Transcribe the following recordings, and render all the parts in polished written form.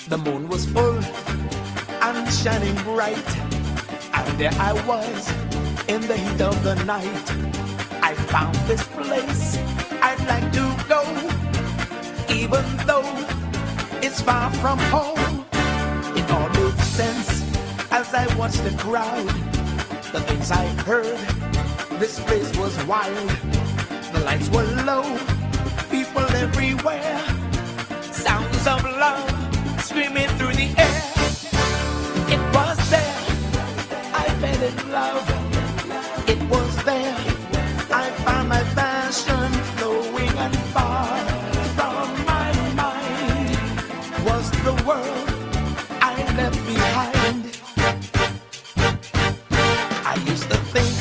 The moon was full and shining bright, and there I was in the heat of the night. I found this place I'd like to go, even though it's far from home. It all made sense as I watched the crowd, the things I heard. This place was wild. The lights were low, people everywhere, sounds of love screaming through the air. It was there I fell in love. It was there I found my passion flowing, and far from my mind was the world I left behind. I used to think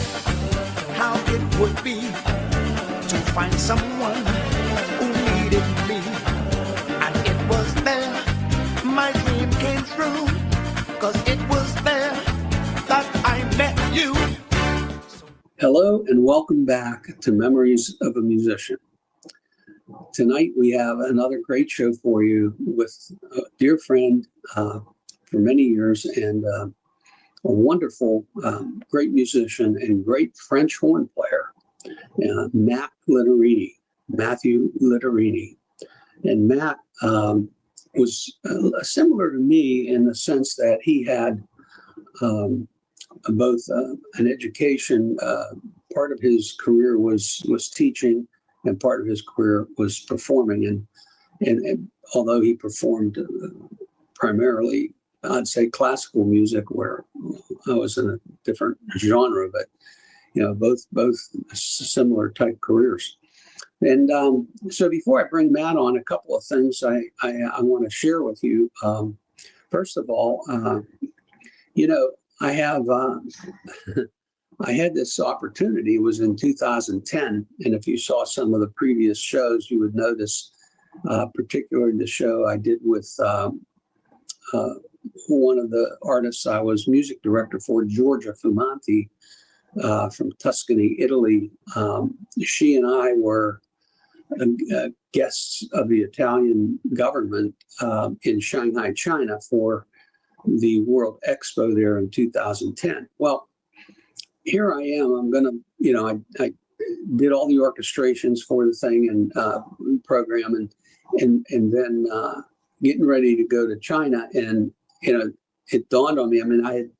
how it would be to find someone who needed me, and it was there my dream came true, 'cause it was there that I met you. Hello and welcome back to Memories of a Musician. Tonight we have another great show for you with a dear friend for many years and a wonderful, great musician and great French horn player, Matthew Litterini. And Matt was similar to me in the sense that he had both an education, part of his career was teaching, and part of his career was performing. And although he performed primarily, I'd say classical music, where I was in a different genre, but both similar type careers. And so before I bring Matt on, a couple of things I want to share with you. First of all, I have I had this opportunity. It was in 2010, and if you saw some of the previous shows, you would notice, particularly the show I did with one of the artists I was music director for, Giorgia Fumanti, from Tuscany, Italy. She and I were guests of the Italian government in Shanghai, China, for the World Expo there in 2010. Well, here I am. I'm going to, I did all the orchestrations for the thing and program, and then getting ready to go to China. And, it dawned on me. I mean, I had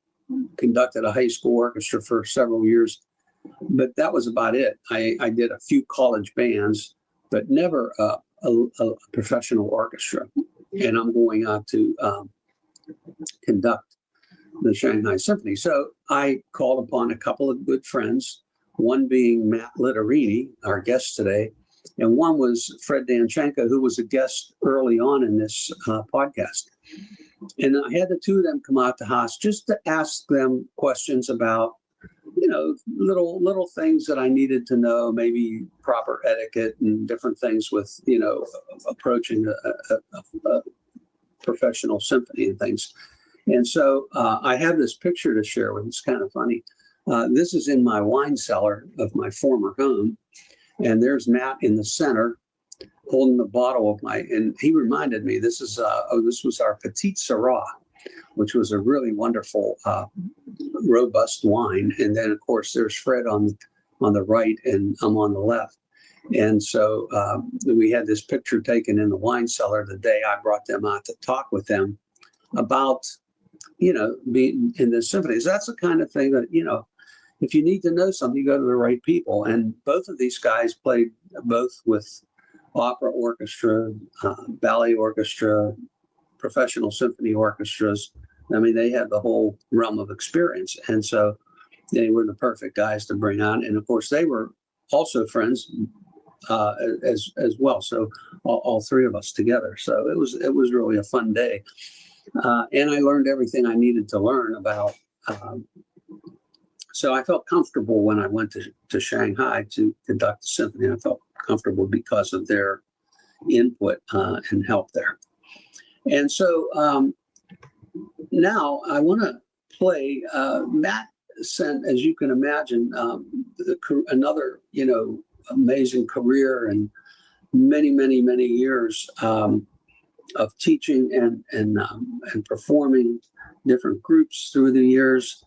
conducted a high school orchestra for several years, but that was about it. I did a few college bands, but never a professional orchestra. And I'm going out to conduct the Shanghai Symphony. So I called upon a couple of good friends, one being Matt Litterini, our guest today, and one was Fred Danchenko, who was a guest early on in this podcast. And I had the two of them come out to Haas just to ask them questions about, little things that I needed to know, maybe proper etiquette and different things with, approaching a professional symphony and things. And so I have this picture to share with you. It's kind of funny. This is in my wine cellar of my former home. And there's Matt in the center holding the bottle of and he reminded me, this was our Petite Syrah, which was a really wonderful, robust wine. And then, of course, there's Fred on the right and I'm on the left. And so we had this picture taken in the wine cellar the day I brought them out to talk with them about, being in the symphonies. That's the kind of thing that, if you need to know something, you go to the right people. And both of these guys played both with opera orchestra, ballet orchestra, professional symphony orchestras. I mean, they had the whole realm of experience. And so they were the perfect guys to bring on. And of course, they were also friends as well. So all three of us together. So it was really a fun day. And I learned everything I needed to learn about. So I felt comfortable when I went to Shanghai to conduct the symphony. I felt comfortable because of their input and help there. And so now I want to play. Matt sent, as you can imagine, another amazing career and many years. of teaching and performing different groups through the years.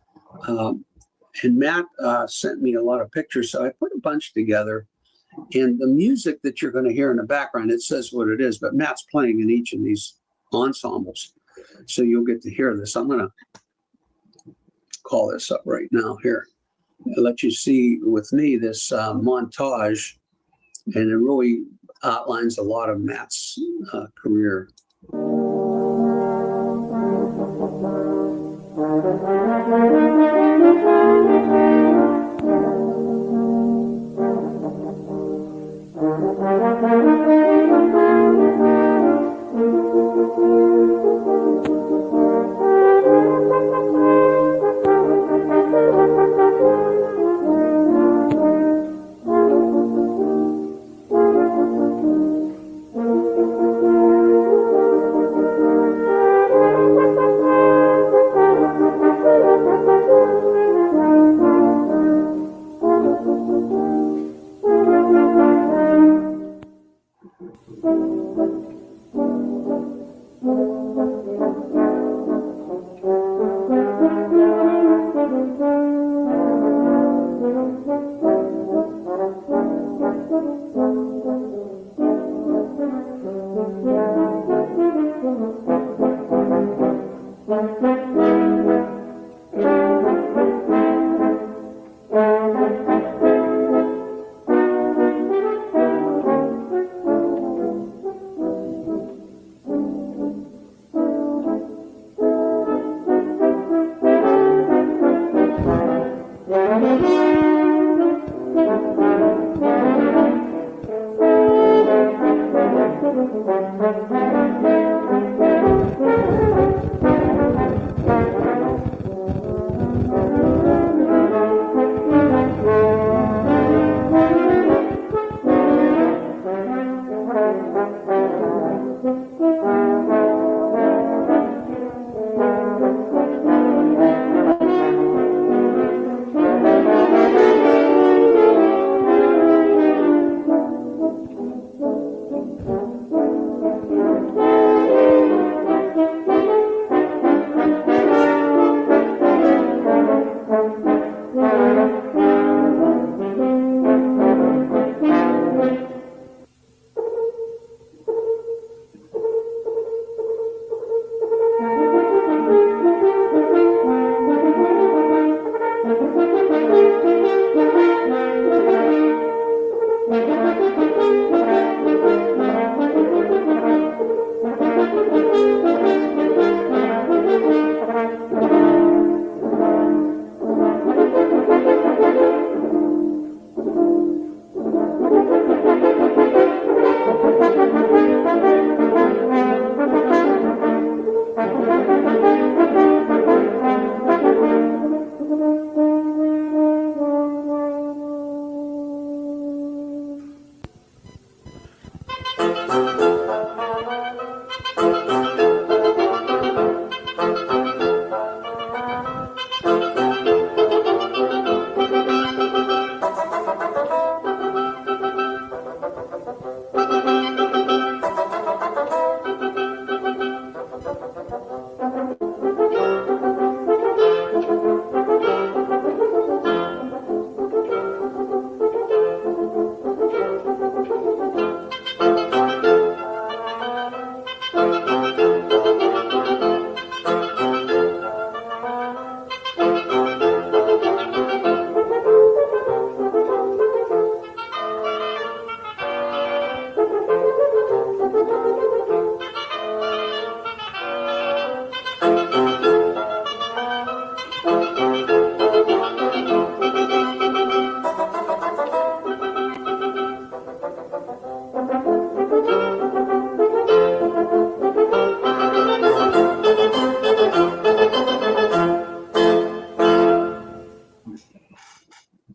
And Matt sent me a lot of pictures, so I put a bunch together. And the music that you're going to hear in the background, it says what it is, but Matt's playing in each of these ensembles, so you'll get to hear this. I'm going to call this up right now here. I'll let you see with me this montage, and it really outlines a lot of Matt's career.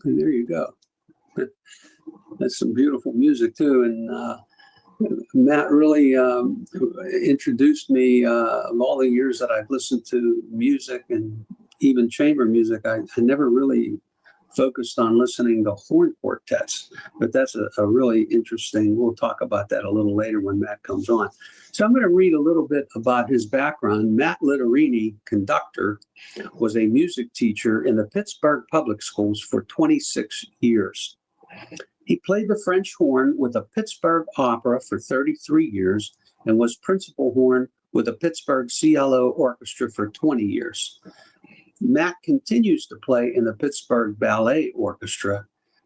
And there you go. That's some beautiful music too. And Matt really introduced me of all the years that I've listened to music and even chamber music. I never really focused on listening to horn quartets. But that's a really interesting, we'll talk about that a little later when Matt comes on. So I'm going to read a little bit about his background. Matt Litterini, conductor, was a music teacher in the Pittsburgh Public Schools for 26 years. He played the French horn with the Pittsburgh Opera for 33 years and was principal horn with the Pittsburgh CLO Orchestra for 20 years. Matt continues to play in the Pittsburgh Ballet Orchestra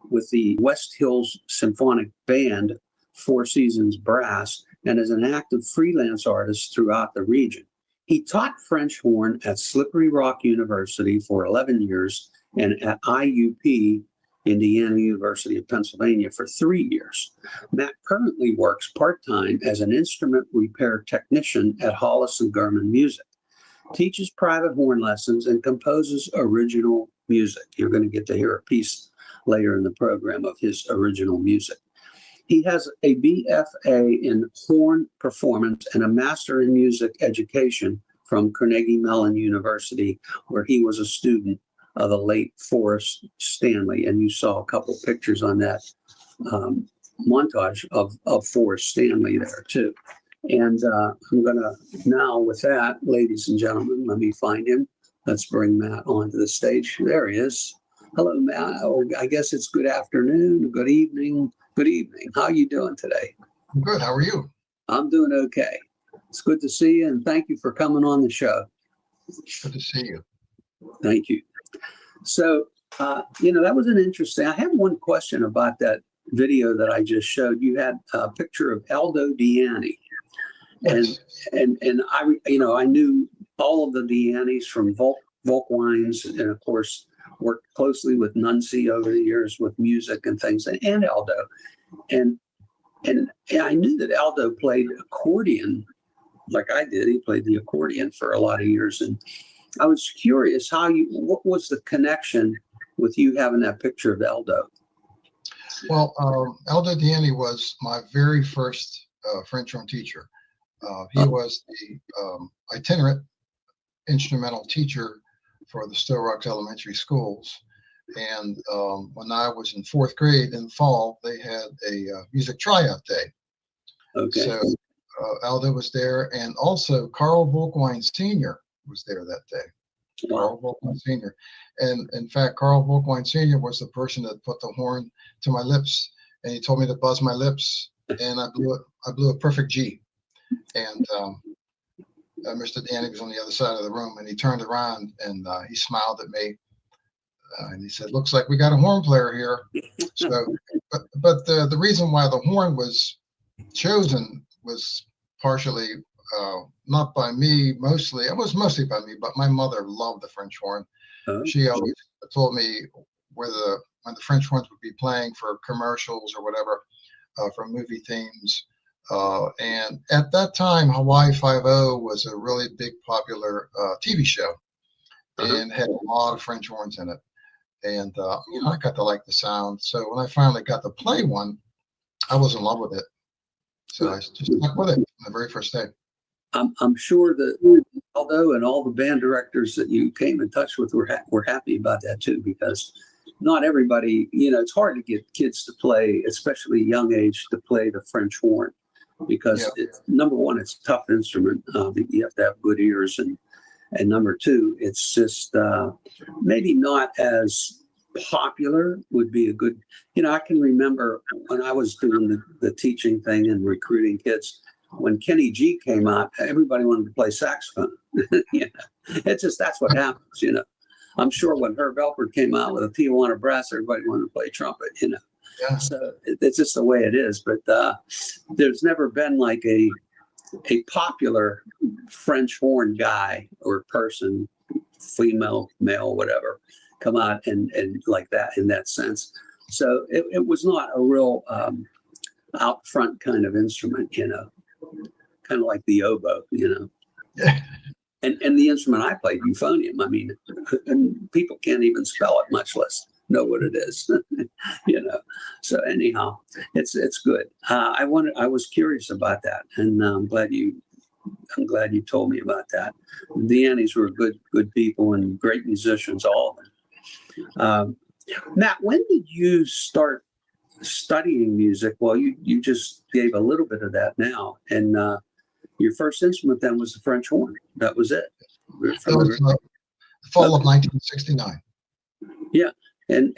with the West Hills Symphonic Band, Four Seasons Brass, and is an active freelance artist throughout the region. He taught French horn at Slippery Rock University for 11 years and at IUP, Indiana University of Pennsylvania, for 3 years. Matt currently works part-time as an instrument repair technician at Hollis and Gurman Music, teaches private horn lessons, and composes original music. You're going to get to hear a piece later in the program of his original music. He has a BFA in horn performance and a master in music education from Carnegie Mellon University, where he was a student of the late Forrest Stanley. And you saw a couple pictures on that montage of Forrest Stanley there too. And I'm going to now, with that, ladies and gentlemen, let me find him. Let's bring Matt onto the stage. There he is. Hello, Matt. Oh, I guess it's good afternoon, good evening. Good evening. How are you doing today? I'm good. How are you? I'm doing okay. It's good to see you, and thank you for coming on the show. Good to see you. Thank you. So, that was an interesting. I have one question about that video that I just showed. You had a picture of Aldo Deani, Yes. and I knew all of the Deanis from Volkwines, and of course worked closely with Nuncy over the years with music and things, and Aldo, and I knew that Aldo played accordion like I did. He played the accordion for a lot of years, and I was curious what was the connection with you having that picture of Aldo? Well, Aldo Deani was my very first French horn teacher. He was the itinerant instrumental teacher for the Stowe Rocks Elementary Schools. And when I was in 4th grade in the fall, they had a music tryout day. Okay. So Aldo was there, and also Carl Volkwine Sr. was there that day. Wow. Carl Volkwine Sr. And in fact, Carl Volkwine Sr. was the person that put the horn to my lips, and he told me to buzz my lips, and I blew a perfect G. And Mr. Deani was on the other side of the room, and he turned around and he smiled at me, and he said, "Looks like we got a horn player here." So, but the reason why the horn was chosen was partially not by me. Mostly, it was mostly by me, but my mother loved the French horn. She always told me when the French horns would be playing for commercials or whatever, for movie themes. And at that time, Hawaii Five-0 was a really big, popular TV show, and had a lot of French horns in it. And I got to like the sound. So when I finally got to play one, I was in love with it. So I just stuck with it on the very first day. I'm sure that Aldo and all the band directors that you came in touch with were happy about that too, because not everybody, it's hard to get kids to play, especially young age, to play the French horn, because number one, it's a tough instrument. You have to have good ears, and number two, it's just maybe not as popular would be a good, I can remember when I was doing the teaching thing and recruiting kids, when Kenny G came out, everybody wanted to play saxophone. It's just, that's what happens, I'm sure when Herb Alpert came out with a Tijuana brass, everybody wanted to play trumpet, Yeah. So it's just the way it is. But there's never been like a popular French horn guy or person, female, male, whatever, come out and like that in that sense. So it was not a real out front kind of instrument, kind of like the oboe, Yeah. And the instrument I played, euphonium, and people can't even spell it, much less know what it is, So anyhow, it's good. I was curious about that, and I'm glad you told me about that. The Deanis were good people and great musicians, all of them. Matt, when did you start studying music? Well, you just gave a little bit of that now, and your first instrument then was the French horn. That was it. We're That was familiar. fall of 1969. Yeah, and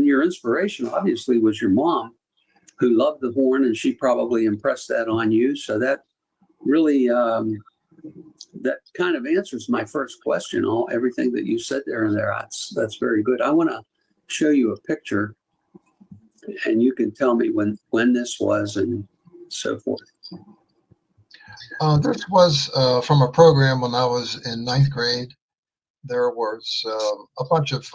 your inspiration obviously was your mom, who loved the horn, and she probably impressed that on you. So that really that kind of answers my first question. Everything that you said there and there. That's very good. I want to show you a picture, and you can tell me when this was and so forth. This was from a program when I was in ninth grade. There was a bunch of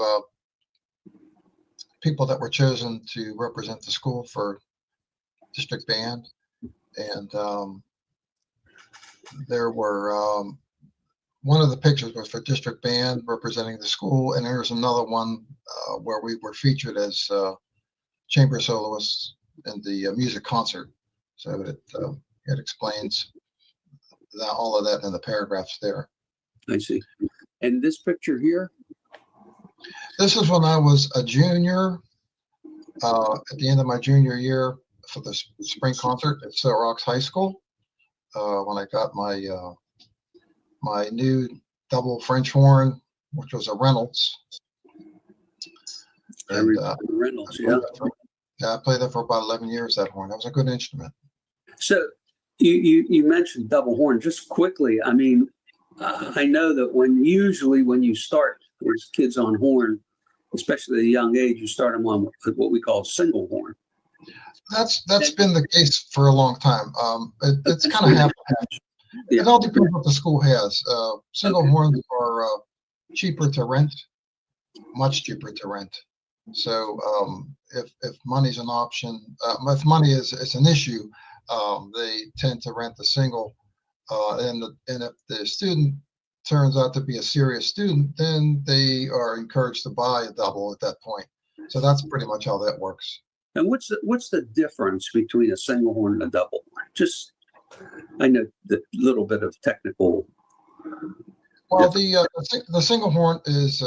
people that were chosen to represent the school for district band, and there were one of the pictures was for district band representing the school, and there was another one where we were featured as chamber soloists in the music concert. So it explains all of that in the paragraphs there. I see. And this picture here? This is when I was a junior, at the end of my junior year for the spring concert at Silver Rocks High School, when I got my my new double French horn, which was a Reynolds. And, Reynolds, yeah. I played that for about 11 years, that horn. That was a good instrument. So you mentioned double horn. Just quickly, I mean, I know that usually when you start with kids on horn, especially at a young age, you start them on what we call single horn. That's been the case for a long time. It's kind of half. Yeah. It all depends what the school has. Single horns are cheaper to rent, much cheaper to rent. So if money's an option, if money is an issue, they tend to rent the single. And if the student turns out to be a serious student, then they are encouraged to buy a double at that point. So that's pretty much how that works. And what's the difference between a single horn and a double horn? Just, I know the little bit of technical. Well, the single horn is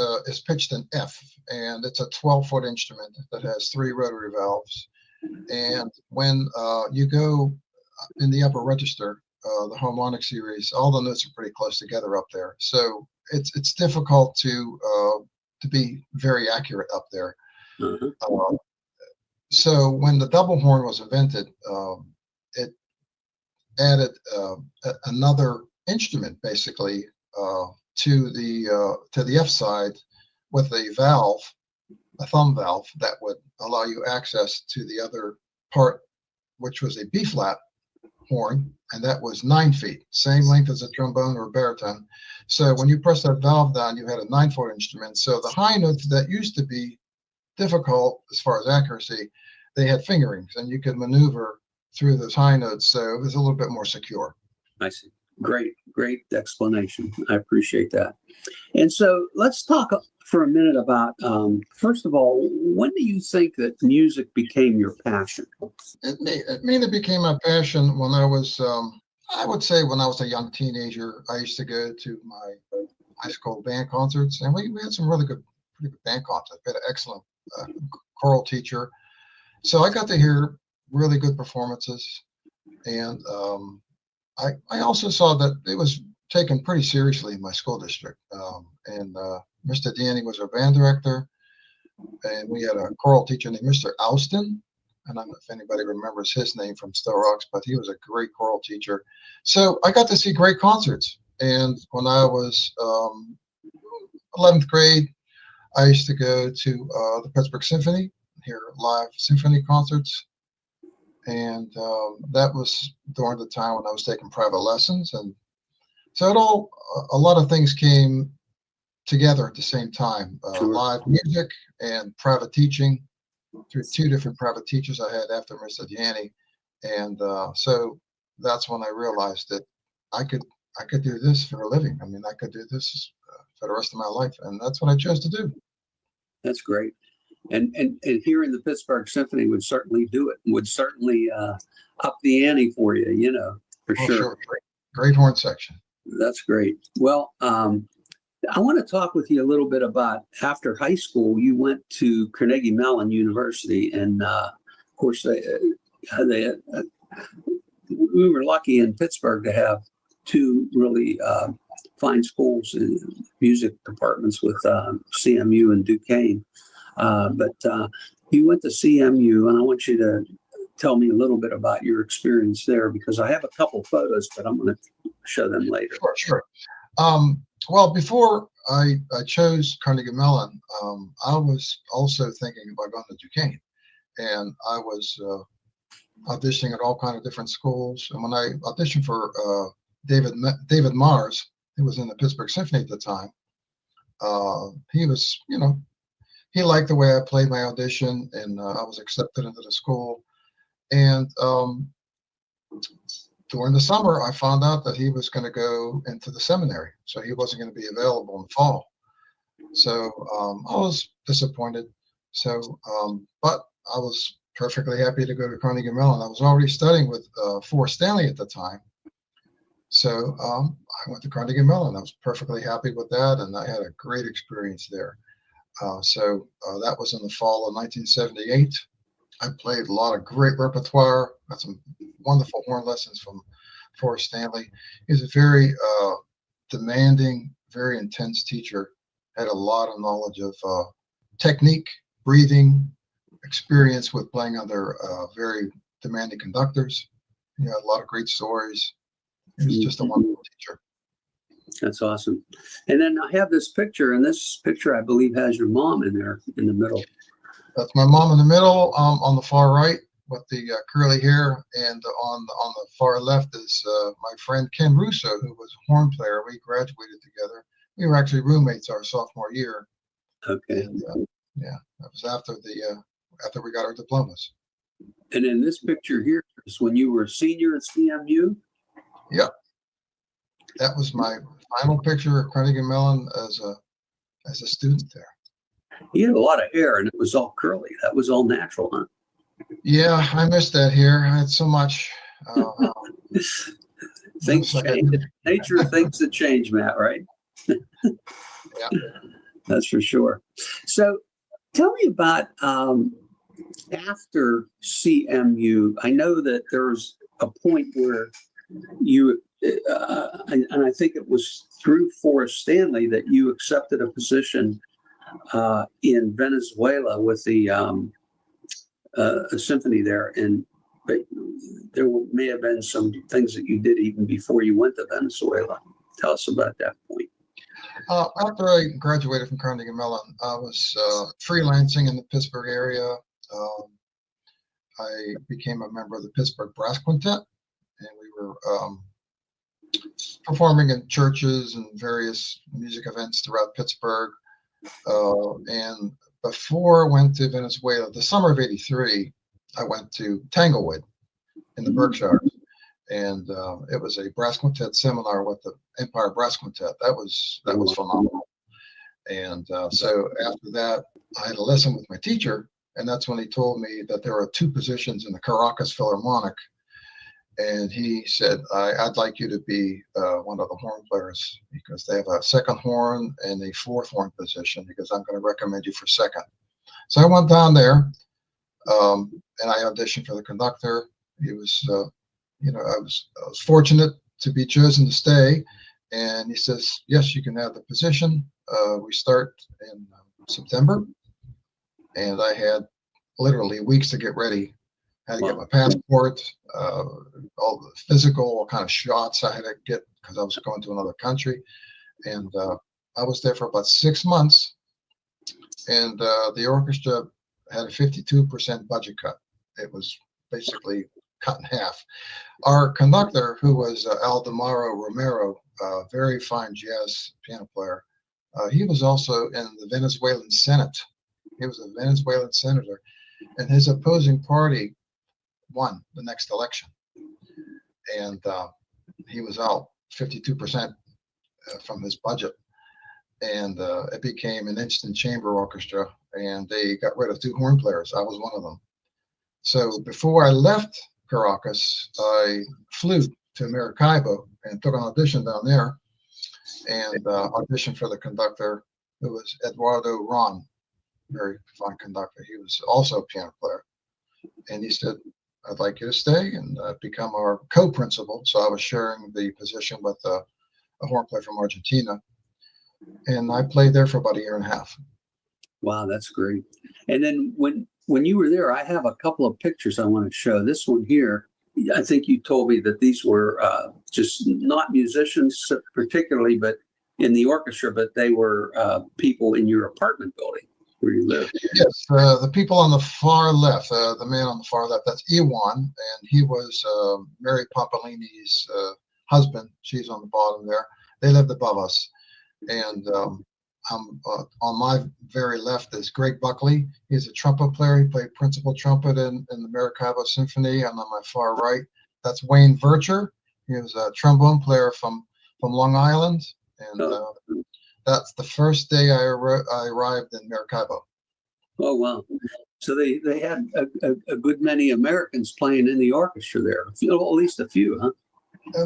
pitched in F, and it's a 12-foot instrument that has 3 rotary valves. And when you go in the upper register, the harmonic series, all the notes are pretty close together up there. So it's difficult to be very accurate up there. Mm-hmm. So when the double horn was invented, it added another instrument basically to the F side with a valve, a thumb valve that would allow you access to the other part, which was a B flat horn, and that was 9 feet, same length as a trombone or baritone. So when you press that valve down, you had a 9-foot instrument. So the high notes that used to be difficult as far as accuracy, they had fingerings, and you could maneuver through those high notes. So it was a little bit more secure. I see. Great explanation. I appreciate that. And so let's talk for a minute about, first of all, when do you think that music became your passion? It mainly became my passion when I was, I would say when I was a young teenager. I used to go to my high school band concerts, and we had some pretty good band concerts. We had an excellent choral teacher. So I got to hear really good performances. And I also saw that it was taken pretty seriously in my school district. And Mr. Danny was our band director, and we had a choral teacher named Mr. Alston. And I don't know if anybody remembers his name from Still Rocks, but he was a great choral teacher. So I got to see great concerts. And when I was 11th grade, I used to go to the Pittsburgh Symphony, hear live symphony concerts. And that was during the time when I was taking private lessons. And so a lot of things came together at the same time, Sure. Live music and private teaching through 2 different private teachers I had after Mr. Danny. And so that's when I realized that I could do this for a living. I mean, I could do this for the rest of my life. And that's what I chose to do. That's great. And hearing the Pittsburgh Symphony would certainly do it, would certainly up the ante for you, for sure. Great horn section. That's great. Well, I want to talk with you a little bit about after high school. You went to Carnegie Mellon University, and of course, we were lucky in Pittsburgh to have two really fine schools in music departments with CMU and Duquesne. But you went to CMU, and I want you to tell me a little bit about your experience there, because I have a couple photos, but I'm going to show them later. Sure. Well, before I chose Carnegie Mellon, I was also thinking about going to Duquesne, and I was auditioning at all kinds of different schools. And when I auditioned for David Mars, who was in the Pittsburgh Symphony at the time, he was, he liked the way I played my audition, and I was accepted into the school. And during the summer, I found out that he was going to go into the seminary, so he wasn't going to be available in the fall. So I was disappointed. So, but I was perfectly happy to go to Carnegie Mellon. I was already studying with Forrest Stanley at the time. So I went to Carnegie Mellon. I was perfectly happy with that, and I had a great experience there. So that was in the fall of 1978. I played a lot of great repertoire. Got some wonderful horn lessons from Forrest Stanley. He's a very demanding, very intense teacher. Had a lot of knowledge of technique, breathing, experience with playing under very demanding conductors. He had a lot of great stories. He was just a wonderful teacher. That's awesome. And then I have this picture, and this picture I believe has your mom in there in the middle. That's my mom in the middle, on the far right with the curly hair, and on the far left is my friend Ken Russo, who was a horn player. We graduated together. We were actually roommates our sophomore year. Okay. And, yeah, that was after we got our diplomas. And in this picture here is when you were a senior at CMU? Yep. That was my final picture at Carnegie Mellon as a student there. You had a lot of hair, and it was all curly. That was all natural, huh? Yeah, I missed that hair. I had so much. Things change. Nature of things that change, Matt, right? Yeah. That's for sure. So tell me about after CMU. I know that there's a point where you, and I think it was through Forrest Stanley, that you accepted a position in Venezuela with the a symphony there, but there may have been some things that you did even before you went to Venezuela. Tell us about that point. After I graduated from Carnegie Mellon, I was freelancing in the Pittsburgh area. I became a member of the Pittsburgh Brass Quintet, and we were performing in churches and various music events throughout Pittsburgh. And before I went to Venezuela, the summer of '83, I went to Tanglewood in the Berkshires, and it was a brass quintet seminar with the Empire Brass Quintet. That was phenomenal. And so after that, I had a lesson with my teacher, and that's when he told me that there are two positions in the Caracas Philharmonic. And he said, I'd like you to be one of the horn players, because they have a second horn and a fourth horn position, because I'm going to recommend you for second. So I went down there, and I auditioned for the conductor. He was, I was fortunate to be chosen to stay. And he says, yes, you can have the position. We start in September. And I had literally weeks to get ready. I had to get my passport, all the physical, what kind of shots I had to get, because I was going to another country. And I was there for about 6 months. And the orchestra had a 52% budget cut. It was basically cut in half. Our conductor, who was Aldemaro Romero, a very fine jazz piano player, he was also in the Venezuelan Senate. He was a Venezuelan senator, and his opposing party won the next election, and he was out 52% from his budget, and it became an instant chamber orchestra, and they got rid of two horn players. I was one of them. So before I left Caracas, I flew to Maracaibo and took an audition down there, and auditioned for the conductor, who was Eduardo Ron, very fine conductor. He was also a piano player. And he said, I'd like you to stay and become our co-principal. So I was sharing the position with a horn player from Argentina. And I played there for about a year and a half. Wow, that's great. And then when you were there, I have a couple of pictures I want to show. This one here, I think you told me that these were just not musicians particularly, but in the orchestra, but they were people in your apartment building where you live. Yes, the people on the far left, the man on the far left, that's E1, and he was Mary Pompolini's husband. She's on the bottom there. They lived above us. And on my very left is Greg Buckley. He's a trumpet player. He played principal trumpet in the Maracaibo Symphony. And on my far right, that's Wayne Vircher. He was a trombone player from Long Island. And that's the first day I arrived in Maracaibo. Oh, wow. So they had a good many Americans playing in the orchestra there, at least a few, huh?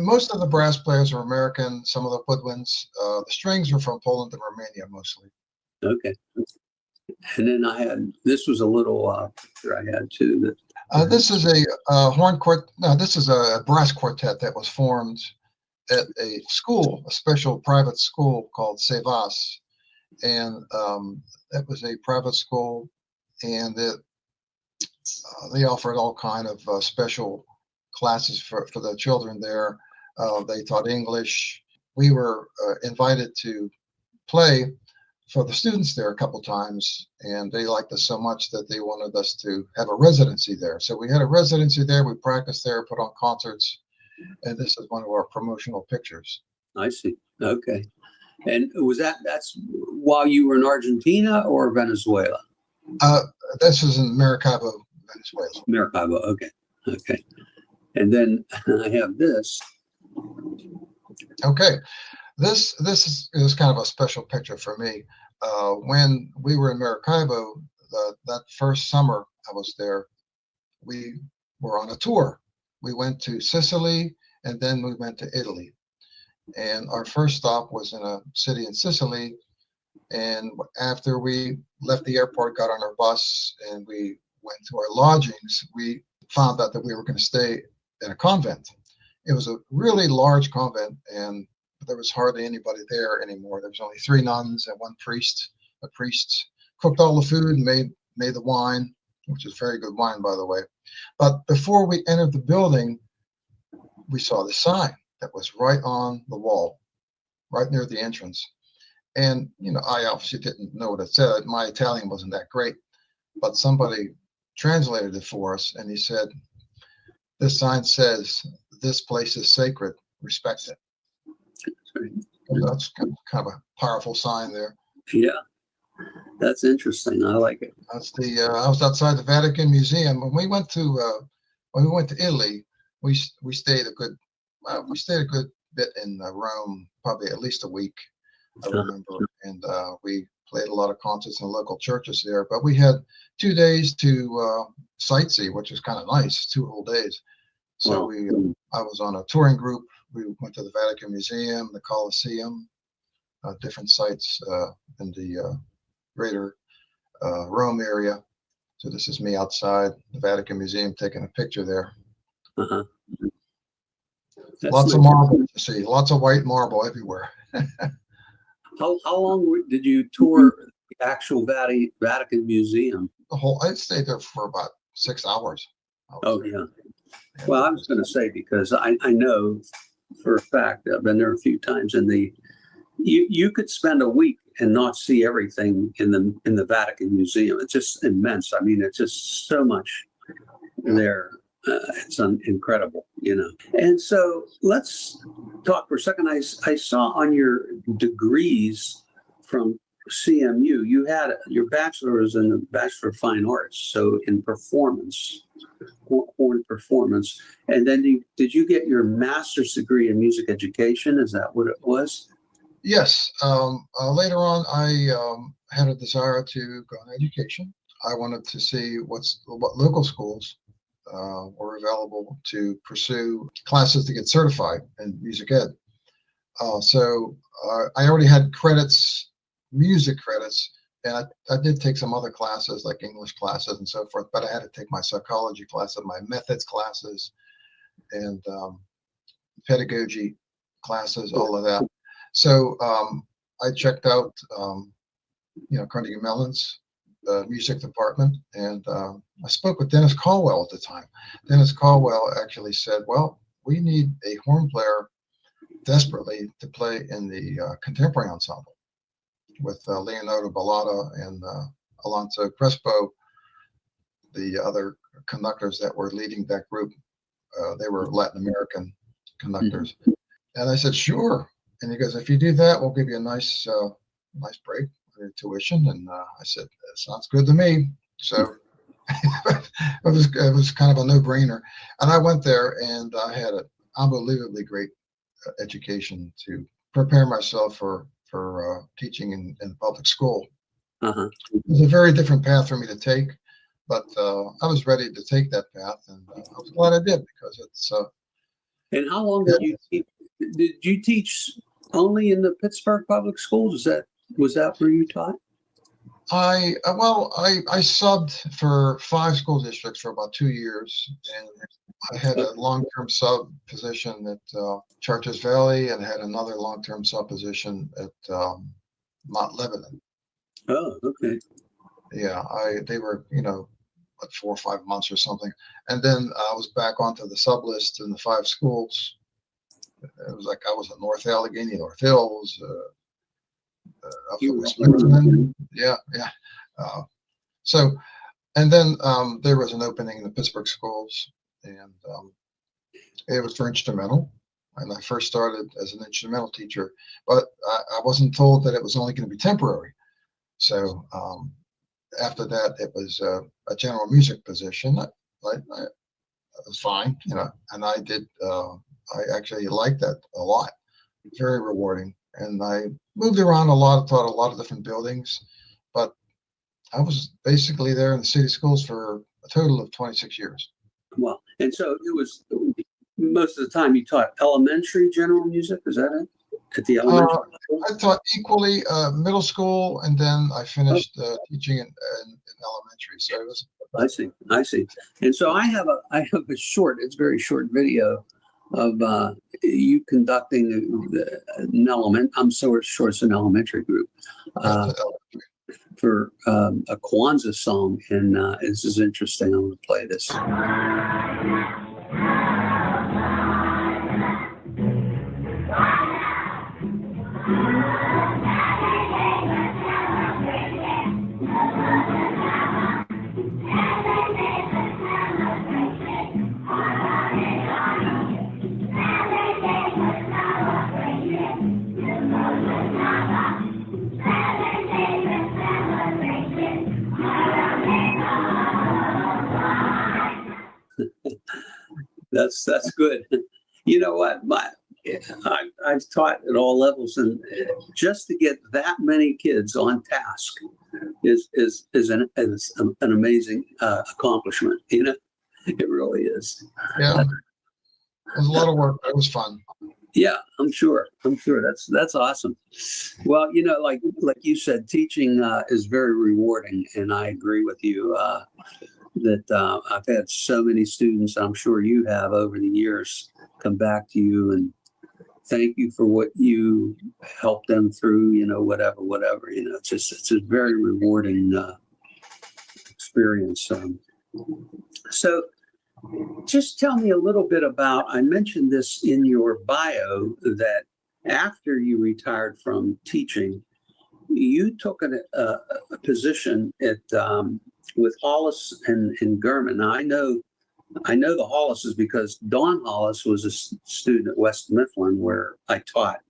Most of the brass players are American, some of the woodwinds. The strings are from Poland and Romania mostly. Okay. And then this was a little picture I had too. This is a horn quartet. No, this is a brass quartet that was formed at a school, a special private school called Sevas. And it was a private school, and they offered all kind of special classes for the children there. They taught English. We were invited to play for the students there a couple times, and they liked us so much that they wanted us to have a residency there. So we had a residency there. We practiced there, put on concerts, and this is one of our promotional pictures. I see. Okay. And that's while you were in Argentina or Venezuela? This is in Maracaibo, Venezuela. Maracaibo. Okay. Okay. And then I have this. Okay, this is kind of a special picture for me. When we were in Maracaibo, that first summer I was there, we were on a tour. We went to Sicily, and then we went to Italy. And our first stop was in a city in Sicily. And after we left the airport, got on our bus, and we went to our lodgings, we found out that we were going to stay in a convent. It was a really large convent, and there was hardly anybody there anymore. There was only 3 nuns and 1 priest. The priests cooked all the food and made the wine, which is very good wine, by the way. But before we entered the building, we saw the sign that was right on the wall, right near the entrance. And, I obviously didn't know what it said. My Italian wasn't that great, but somebody translated it for us, and he said, this sign says, this place is sacred, respect it. That's kind of a powerful sign there. Yeah, that's interesting. I like it. That's I was outside the Vatican Museum. When we went to Italy, we stayed a good bit in Rome, probably at least a week, I remember. And we played a lot of concerts in the local churches there. But we had 2 days to sightsee, which was kind of nice, 2 whole days. So I was on a touring group. We went to the Vatican Museum, the Colosseum, different sites in the greater Rome area. So this is me outside the Vatican Museum taking a picture there. Uh-huh. Lots of marble to see, lots of white marble everywhere. How long did you tour the actual Vatican Museum? I stayed there for about 6 hours. Oh, yeah. Well, I was going to say, because I know for a fact, I've been there a few times, and you could spend a week and not see everything in the Vatican Museum. It's just immense. I mean, it's just so much there. It's incredible, And so let's talk for a second. I saw on your degrees from CMU, you had your bachelor's in the Bachelor of Fine Arts, so in performance, horn performance. And then did you get your master's degree in music education? Is that what it was? Yes. Later on, I had a desire to go on education. I wanted to see what local schools were available to pursue classes to get certified in music ed. I already had credits, music credits, and I did take some other classes like English classes and so forth, but I had to take my psychology classes, my methods classes, and pedagogy classes, all of that. So I checked out, Carnegie Mellon's music department, and I spoke with Dennis Caldwell at the time. Dennis Caldwell actually said, well, we need a horn player desperately to play in the contemporary ensemble with Leonardo Ballata and Alonso Crespo, the other conductors that were leading that group. They were Latin American conductors. Mm-hmm. And I said, sure. And he goes, if you do that, we'll give you a nice break for your tuition. And I said, that sounds good to me. So it was kind of a no-brainer. And I went there, and I had an unbelievably great education to prepare myself for teaching in public school. Uh-huh. It was a very different path for me to take, but I was ready to take that path, and I was glad I did, because it's. And how long did you teach? Did you teach only in the Pittsburgh public schools? Was that where you taught? I subbed for 5 school districts for about 2 years, and I had a long-term sub position at Chartiers Valley, and had another long-term sub position at Mount Lebanon. Oh, okay. Yeah, they were, like 4 or 5 months or something, and then I was back onto the sub list in the 5 schools. It was like I was at North Allegheny, North Hills, up in Wisconsin. Yeah. So, and then there was an opening in the Pittsburgh schools, and it was for instrumental. And I first started as an instrumental teacher, but I wasn't told that it was only going to be temporary. So after that, it was a general music position. I was fine, and I did. I actually liked that a lot. Very rewarding. And I moved around a lot, taught a lot of different buildings, but I was basically there in the city schools for a total of 26 years. Wow. And so it was, most of the time you taught elementary general music, is that it? At the elementary school? I taught equally middle school, and then I finished teaching in elementary. So it was. I see. And so I have a short, it's very short video of you conducting an element. I'm so sure it's an elementary group for a Kwanzaa song, and this is interesting. I'm going to play this. That's good. You know what? I've taught at all levels, and just to get that many kids on task is an amazing accomplishment. It really is. Yeah, it was a lot of work, but it was fun. Yeah, I'm sure. That's awesome. Well, like you said, teaching is very rewarding, and I agree with you. That I've had so many students, I'm sure you have over the years, come back to you and thank you for what you helped them through, whatever, it's a very rewarding experience. So just tell me a little bit about, I mentioned this in your bio, that after you retired from teaching, you took a position at with Hollis and Gurman. Now I know the Hollises because Don Hollis was a student at West Mifflin where I taught,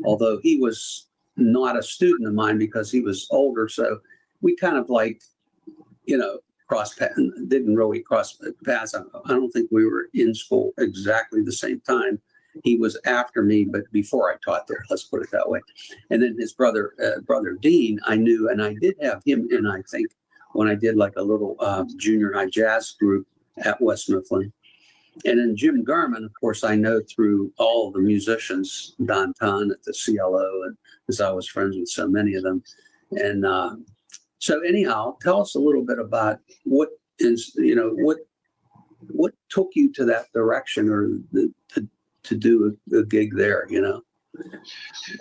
although he was not a student of mine because he was older. So we kind of cross paths, didn't really cross paths. I don't think we were in school exactly the same time. He was after me, but before I taught there, let's put it that way. And then his brother Dean, I knew, and I did have him in, I think, when I did like a little junior high jazz group at West Mifflin. And then Jim Garman, of course, I know through all the musicians downtown at the CLO, and because I was friends with so many of them. And so anyhow, tell us a little bit about what is, what took you to that direction, or to do a gig there,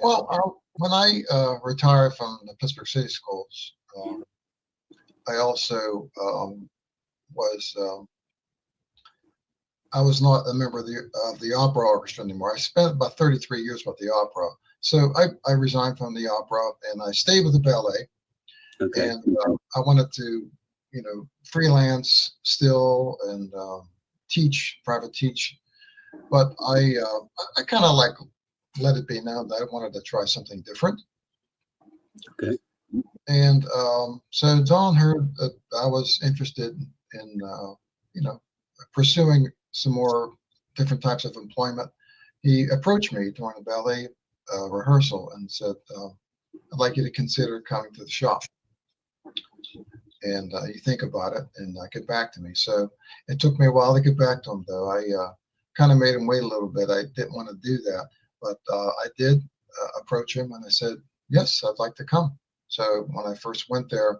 Well, when I retired from the Pittsburgh City Schools, I also I was not a member of the opera orchestra anymore. I spent about 33 years with the opera. So I resigned from the opera and I stayed with the ballet. Okay. And I wanted to, freelance still and private teach. But I kind of like let it be now that I wanted to try something different. Okay. And so Don heard that I was interested in, pursuing some more different types of employment. He approached me during a ballet rehearsal and said, I'd like you to consider coming to the shop. And you think about it and get back to me. So it took me a while to get back to him, though. I kind of made him wait a little bit. I didn't want to do that, but I did approach him and I said, yes, I'd like to come. So when I first went there,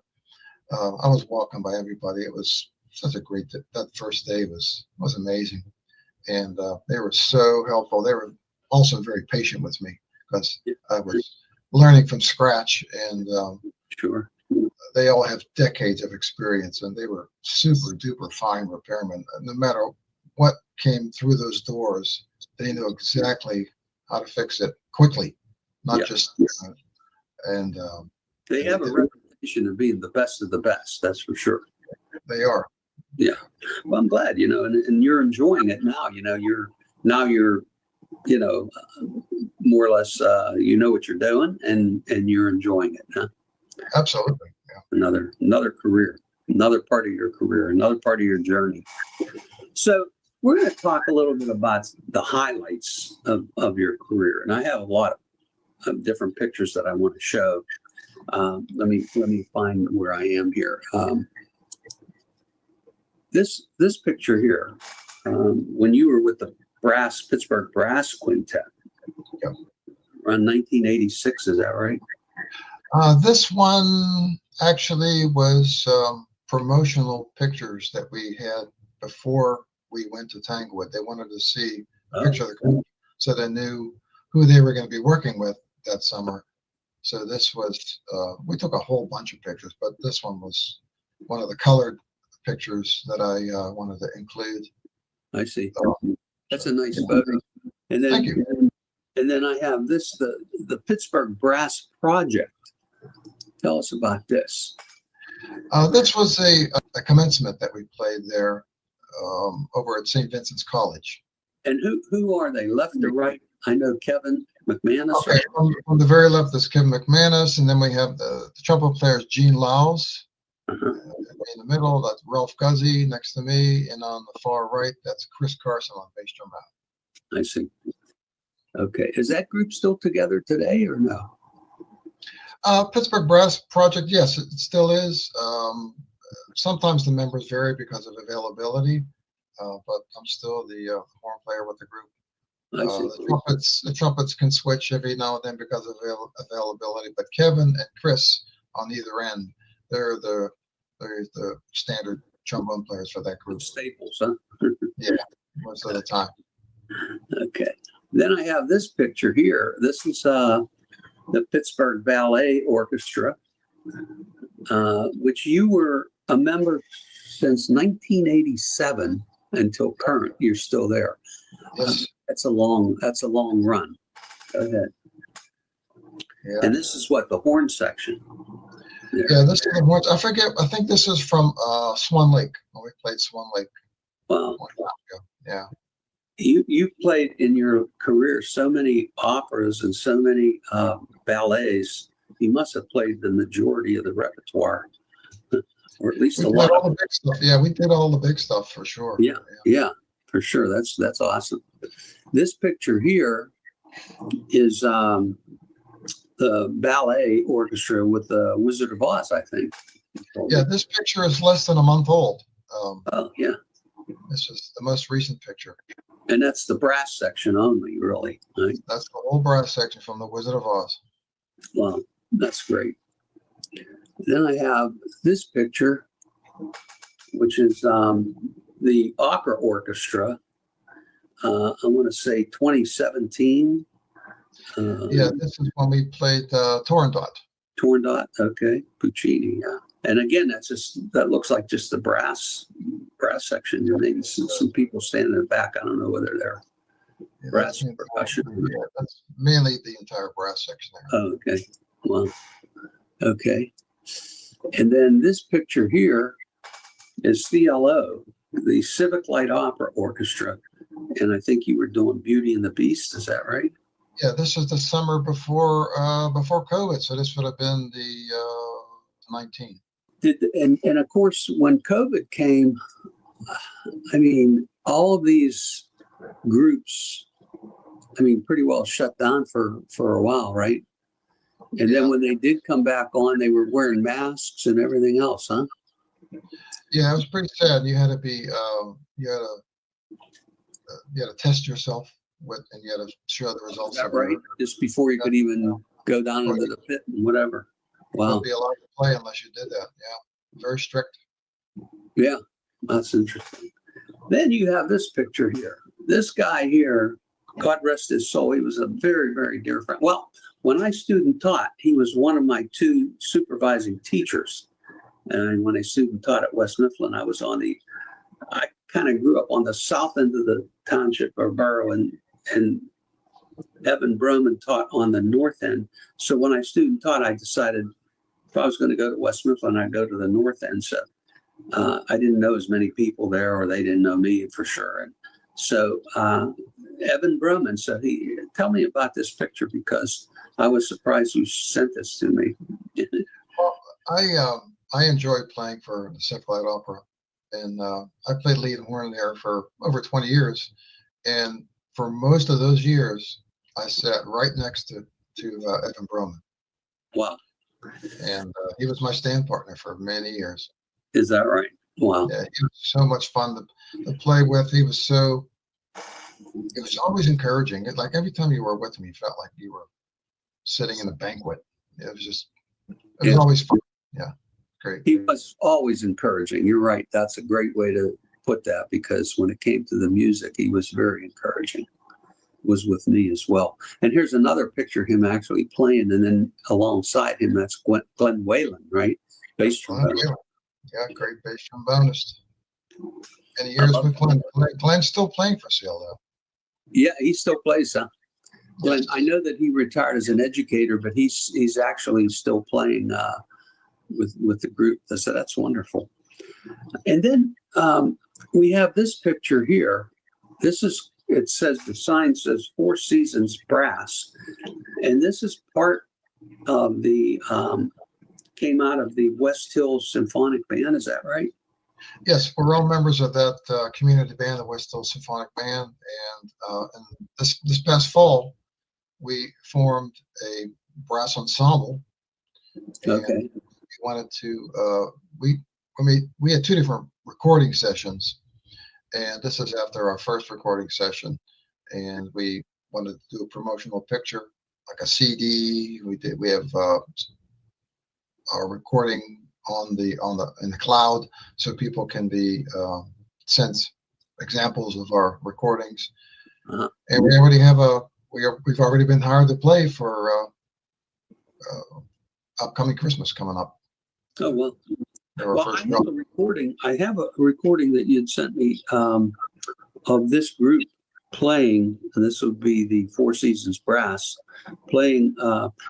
I was welcomed by everybody. It was such a great, that first day was amazing. And they were so helpful. They were also very patient with me because I was learning from scratch, and Sure. they all have decades of experience, and they were super duper fine repairmen. No matter what came through those doors, they knew exactly how to fix it quickly, not just, and they have a reputation of being the best of the best. That's for sure. They are. Yeah. Well, I'm glad, and you're enjoying it now. You're more or less, what you're doing, and you're enjoying it. Huh? Absolutely. Yeah. Another career, another part of your career, another part of your journey. So we're going to talk a little bit about the highlights of your career, and I have a lot of different pictures that I want to show. Let me find where I am here. This picture here, when you were with the Pittsburgh Brass Quintet, around 1986, is that right? This one actually was promotional pictures that we had before we went to Tanglewood. They wanted to see a picture of the group so they knew who they were going to be working with that summer. So this was, we took a whole bunch of pictures, but this one was one of the colored pictures that I wanted to include. I see. That's a nice photo. And then, thank you. And then I have this, the Pittsburgh Brass Project. Tell us about this. This was a commencement that we played there over at St. Vincent's College. And who are they, left or right? I know Kevin McManus. Okay, on the very left is Kevin McManus, and then we have the trumpet players Gene Laus. In the middle, that's Ralph Guzzi next to me, and on the far right, that's Chris Carson on bass drum out. I see. Okay, is that group still together today or no? Pittsburgh Brass Project, yes, it still is. Sometimes the members vary because of availability, but I'm still the horn player with the group. The trumpets can switch every now and then because of availability, but Kevin and Chris on either end, they're the standard trombone players for that group. Staples, huh? Yeah, most of the time. Okay. Then I have this picture here. This is the Pittsburgh Ballet Orchestra, which you were a member since 1987 until current. You're still there. Yes. That's a long run. Go ahead. Yeah. And this is what, the horn section? There. Yeah, this is the horns. I forget. I think this is from Swan Lake when we played Swan Lake. Wow. Yeah. You played in your career so many operas and so many ballets. You must have played the majority of the repertoire, or at least a lot. All the big stuff. Yeah, we did all the big stuff for sure. Yeah, for sure. That's awesome. This picture here is the ballet orchestra with the Wizard of Oz, I think. Yeah, this picture is less than a month old. Oh yeah. This is the most recent picture. And that's the brass section only, really. Right? That's the whole brass section from The Wizard of Oz. Wow, that's great. Then I have this picture, which is the opera orchestra. I want to say 2017. Yeah, this is when we played Turandot. Turandot, okay, Puccini, yeah. And again, that looks like just the brass section. Maybe some people standing in the back. I don't know whether they're brass percussion. Yeah, that's mainly the entire brass section there. Oh, okay, well, okay. And then this picture here is CLO, the Civic Light Opera Orchestra. And I think you were doing Beauty and the Beast, is that right? Yeah, this is the summer before COVID, so this would have been the 19. And of course, when COVID came, I mean, all of these groups, I mean, pretty well shut down for a while, right? And then when they did come back on, they were wearing masks and everything else, huh? Yeah, it was pretty sad. You had to be, you had to test yourself and you had to show the results. Is that right? Just before you could even go down into the pit and whatever. Wow. Wouldn't be allowed to play unless you did that. Yeah, very strict. Yeah, that's interesting. Then you have this picture here. This guy here, God rest his soul, he was a very, very dear friend. Well, when I student taught, he was one of my 2 supervising teachers. And when I student taught at West Mifflin, I kind of grew up on the south end of the township or borough, and Evan Broman taught on the north end. So when I student taught, I decided if I was going to go to West Mifflin, I'd go to the north end. So I didn't know as many people there, or they didn't know me for sure. And so Evan Broman, so tell me about this picture, because I was surprised you sent this to me. Well, I enjoyed playing for the Civic Light Opera, and I played lead horn there for over 20 years. And for most of those years, I sat right next to Evan Broman. Wow. And he was my stand partner for many years. Is that right? Wow. Yeah, he was so much fun to play with. It was always encouraging. Like every time you were with him, you felt like you were sitting in a banquet. It was always fun. Yeah, great. He was always encouraging. You're right. That's a great way to put that, because when it came to the music, he was very encouraging. Was with me as well. And here's another picture of him actually playing, and then alongside him, that's Glenn Whalen, right? Bass trombone. Yeah, great bass trombonist. Many years with Glenn. Glenn's still playing for CLO. Yeah, he still plays, huh? Glenn, I know that he retired as an educator, but he's actually still playing with the group. So that's wonderful. And then we have this picture here. It says, the sign says Four Seasons Brass. And this is part of came out of the West Hills Symphonic Band. Is that right? Yes, we're all members of that community band, the West Hills Symphonic Band. And this past fall, we formed a brass ensemble. Okay. We wanted to, we had 2 different recording sessions. And this is after our first recording session, and we wanted to do a promotional picture, like a CD. We have our recording in the cloud, so people can be sent examples of our recordings. And we already have we've already been hired to play for upcoming Christmas coming up. Oh well. Well, I have a recording that you'd sent me of this group playing, and this would be the Four Seasons Brass playing,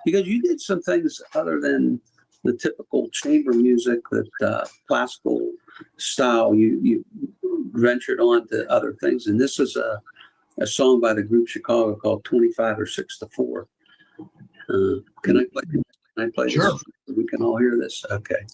because you did some things other than the typical chamber music, that classical style. You ventured on to other things, and this is a song by the group Chicago called 25 or 6 to 4. Can I play Sure. This? We can all hear this. Okay.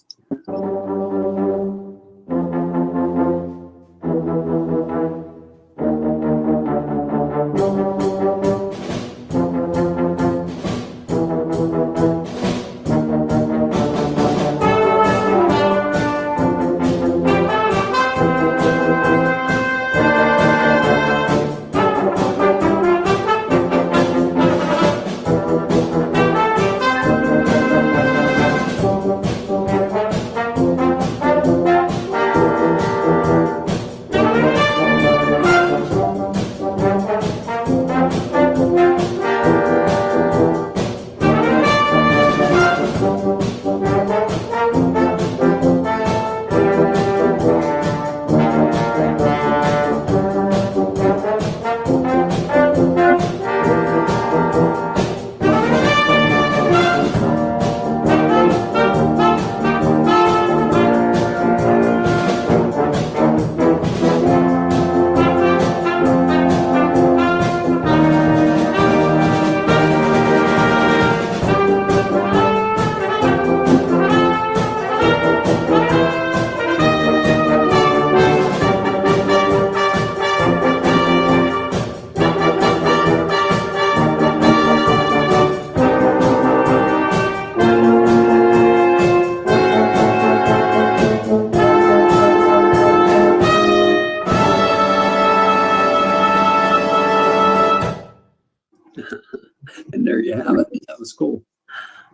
And there you have it. That was cool.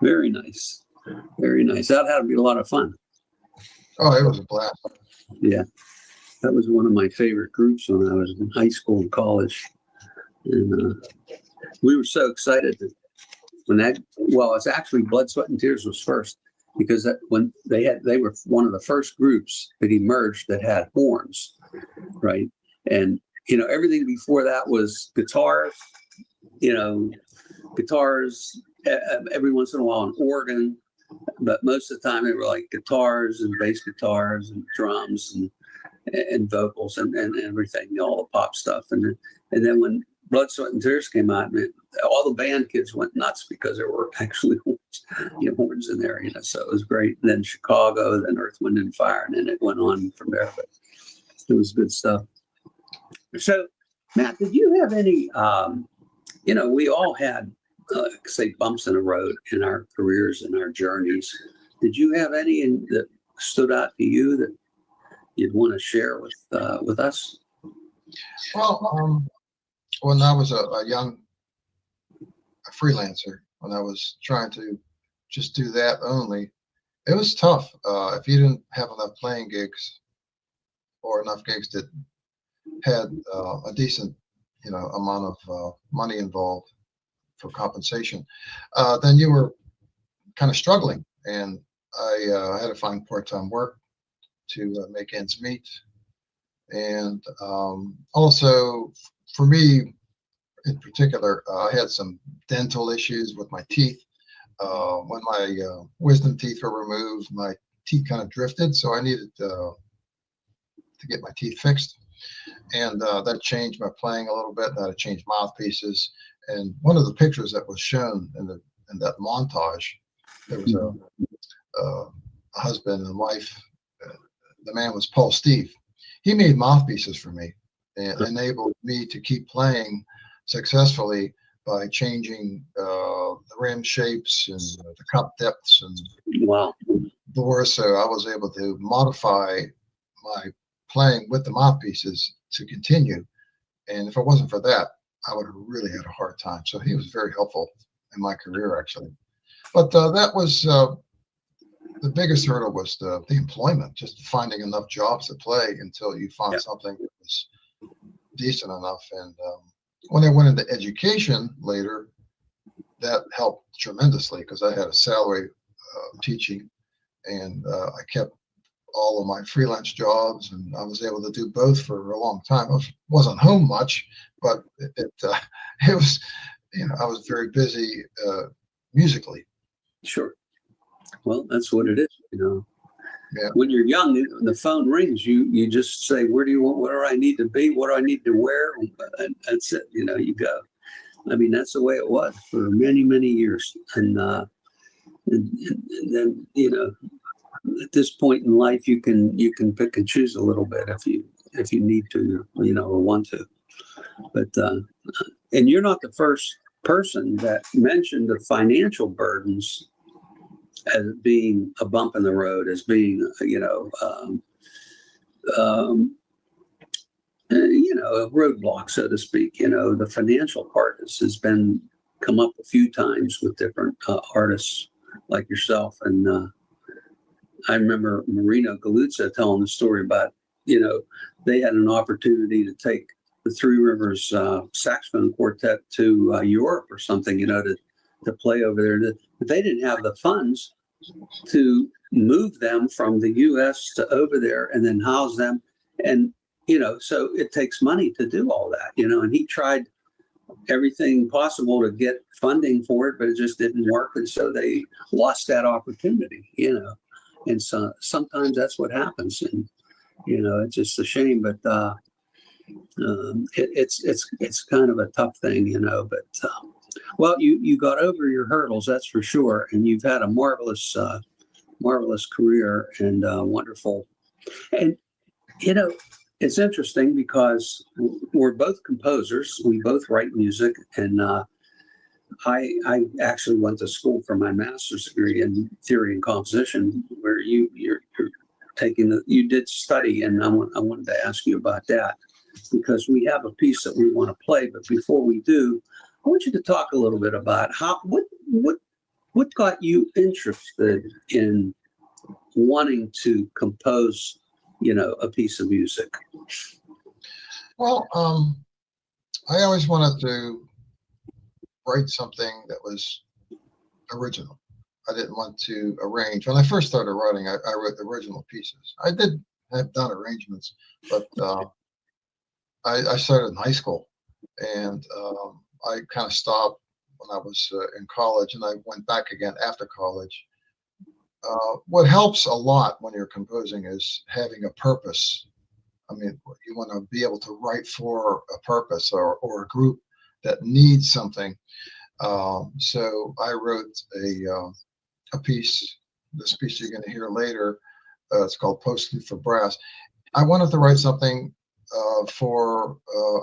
Very nice. Very nice. That had to be a lot of fun. Oh, it was a blast. Yeah. That was one of my favorite groups when I was in high school and college. And we were so excited that when that, well, it's actually Blood, Sweat, and Tears was first, because that when they were one of the first groups that emerged that had horns, right? And, you know, everything before that was guitars, every once in a while an organ, but most of the time they were like guitars and bass guitars and drums and vocals and everything, all the pop stuff. And then when Blood, Sweat, and Tears came out, all the band kids went nuts because there were actually horns in there, so it was great. And then Chicago, then Earth, Wind, and Fire, and then it went on from there, but it was good stuff. So, Matt, did you have any, we all had, say, bumps in the road in our careers and our journeys. Did you have any that stood out to you that you'd want to share with us? Well, when I was a young freelancer, when I was trying to just do that only, it was tough. If you didn't have enough playing gigs or enough gigs that had a decent, amount of money involved for compensation, then you were kind of struggling. And I had to find part-time work to make ends meet. And also, for me in particular, I had some dental issues with my teeth. When my wisdom teeth were removed, my teeth kind of drifted, so I needed to get my teeth fixed. And that changed my playing a little bit. I changed mouthpieces. And one of the pictures that was shown in that montage, there was a husband and wife. The man was Paul Steve. He made mouthpieces for me and enabled me to keep playing successfully by changing the rim shapes and the cup depths and bores. So I was able to modify my playing with the mouthpieces to continue. And if it wasn't for that, I would have really had a hard time. So he was very helpful in my career, actually. But that was the biggest hurdle was the employment, just finding enough jobs to play until you found something that was decent enough. And when I went into education later, that helped tremendously because I had a salary teaching, and I kept all of my freelance jobs, and I was able to do both for a long time. I wasn't home much, but it was, I was very busy musically. Sure. Well, that's what it is, Yeah. When you're young, the phone rings, you just say, where do I need to be? What do I need to wear? And that's it. You go. I mean, that's the way it was for many, many years. And then, at this point in life, you can pick and choose a little bit if you need to, or want to. But and you're not the first person that mentioned the financial burdens as being a bump in the road, as being a roadblock, so to speak. The financial part has come up a few times with different artists like yourself. And I remember Marino Galuzza telling the story about, they had an opportunity to take the Three Rivers saxophone quartet to Europe or something, to play over there. But they didn't have the funds to move them from the U.S. to over there and then house them. And, so it takes money to do all that, and he tried everything possible to get funding for it, but it just didn't work. And so they lost that opportunity, and so sometimes that's what happens. And, it's just a shame, but it's kind of a tough thing, but well, you got over your hurdles, that's for sure. And you've had a marvelous career and wonderful. And, it's interesting because we're both composers. We both write music. And I actually went to school for my master's degree in theory and composition, where you're taking you did study. And I wanted to ask you about that, because we have a piece that we want to play. But before we do, want you to talk a little bit about what got you interested in wanting to compose, a piece of music. Well, I always wanted to write something that was original. I didn't want to arrange. When I first started writing, I wrote original pieces. I did have done arrangements, but I started in high school, and I kind of stopped when I was in college, and I went back again after college. What helps a lot when you're composing is having a purpose. I mean, you want to be able to write for a purpose or a group that needs something. So I wrote a piece, this piece you're going to hear later. It's called Postlude for Brass. I wanted to write something for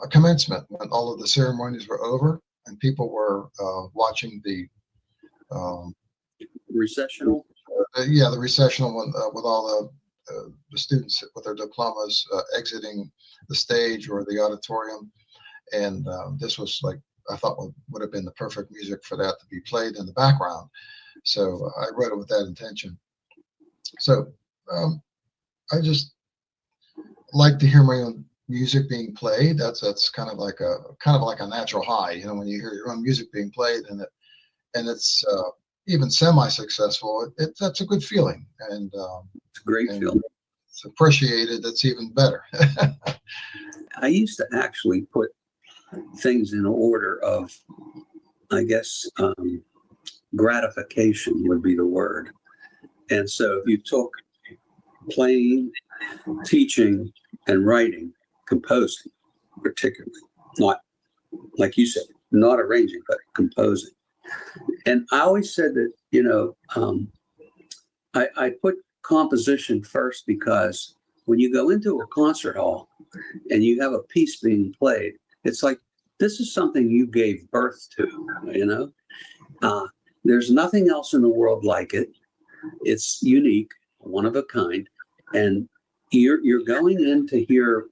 a commencement when all of the ceremonies were over and people were watching the Recessional? the recessional one with all the students with their diplomas exiting the stage or the auditorium. And this was like, I thought would have been the perfect music for that to be played in the background. So I wrote it with that intention. So I just like to hear my own music being played. That's kind of like a natural high, when you hear your own music being played and it's even semi-successful. That's a good feeling, and It's a great feeling. It's appreciated. That's even better. I used to actually put things in order of, I guess, gratification would be the word. And so if you took playing, teaching, and writing, composing, particularly, not, like you said, not arranging, but composing. And I always said that, I put composition first because when you go into a concert hall and you have a piece being played, it's like, this is something you gave birth to, there's nothing else in the world like it. It's unique, one of a kind. And you're going in to hear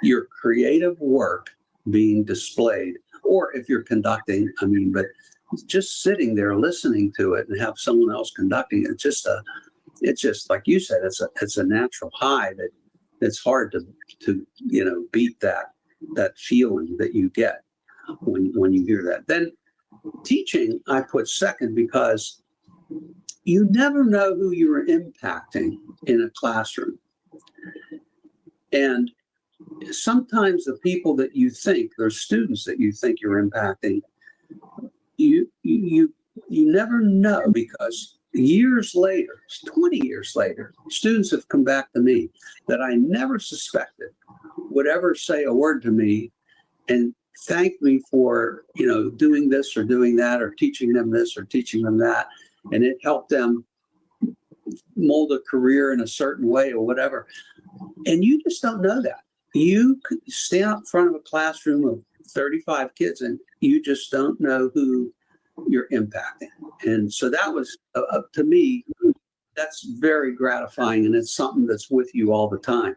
your creative work being displayed, or if you're conducting, but just sitting there listening to it and have someone else conducting it, it's just like you said, it's a natural high that's hard to beat that feeling that you get when you hear that. Then teaching I put second because you never know who you're impacting in a classroom. And sometimes the people that you think, there's students that you think you're impacting, you never know, because years later, 20 years later, students have come back to me that I never suspected would ever say a word to me and thank me for, doing this or doing that, or teaching them this or teaching them that. And it helped them mold a career in a certain way or whatever. And you just don't know that. You could stand up in front of a classroom of 35 kids and you just don't know who you're impacting. And so that was, to me, that's very gratifying, and it's something that's with you all the time.